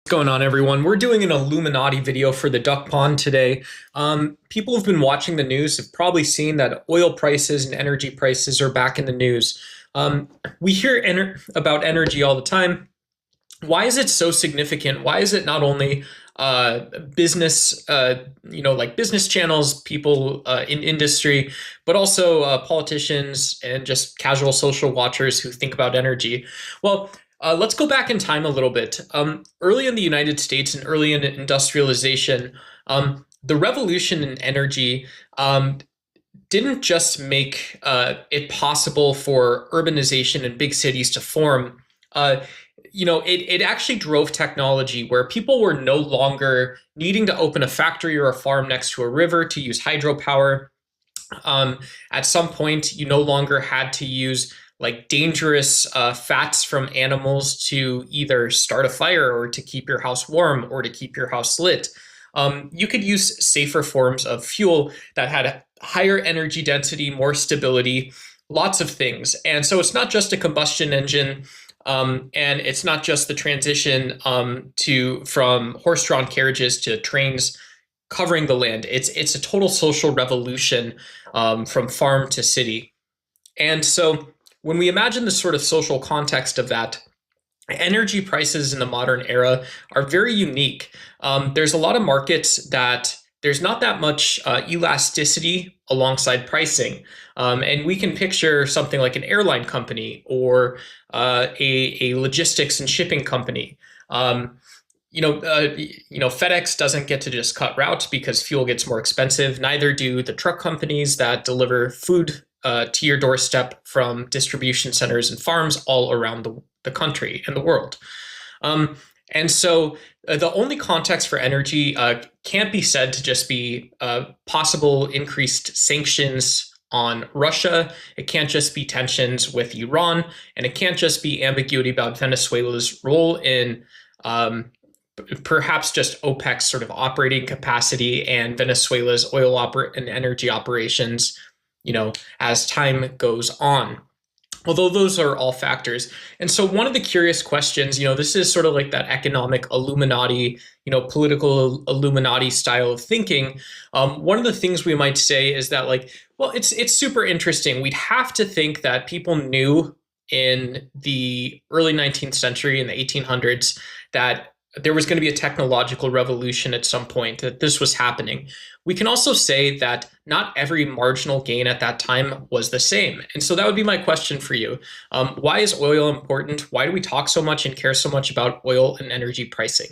Going on, everyone? We're doing an Illuminati video for the duck pond today. People who've been watching the news have probably seen that oil prices and energy prices are back in the news. We hear about energy all the time. Why is it so significant? Why is it not only business, like business channels, people in industry, but also politicians and just casual social watchers who think about energy? Well, let's go back in time a little bit. Early in the United States and early in industrialization, the revolution in energy didn't just make it possible for urbanization and big cities to form. It actually drove technology where people were no longer needing to open a factory or a farm next to a river to use hydropower. At some point, you no longer had to use like dangerous fats from animals to either start a fire or to keep your house warm or to keep your house lit. You could use safer forms of fuel that had a higher energy density, more stability, lots of things. And so it's not just a combustion engine, and it's not just the transition from horse-drawn carriages to trains covering the land. It's a total social revolution from farm to city. And so when we imagine the sort of social context of that, energy prices in the modern era are very unique. There's a lot of markets that there's not that much elasticity alongside pricing. And we can picture something like an airline company or a logistics and shipping company. FedEx doesn't get to just cut routes because fuel gets more expensive. Neither do the truck companies that deliver food to your doorstep from distribution centers and farms all around the country and the world. And so the only context for energy can't be said to just be possible increased sanctions on Russia. It can't just be tensions with Iran, and it can't just be ambiguity about Venezuela's role in perhaps just OPEC's sort of operating capacity and Venezuela's oil and energy operations, as time goes on. Although those are all factors. And so one of the curious questions, this is sort of like that economic Illuminati, political Illuminati style of thinking. One of the things we might say is that it's super interesting. We'd have to think that people knew in the early 19th century, in the 1800s, that there was going to be a technological revolution at some point, that this was happening. We can also say that not every marginal gain at that time was the same. And so that would be my question for you. Why is oil important? Why do we talk so much and care so much about oil and energy pricing?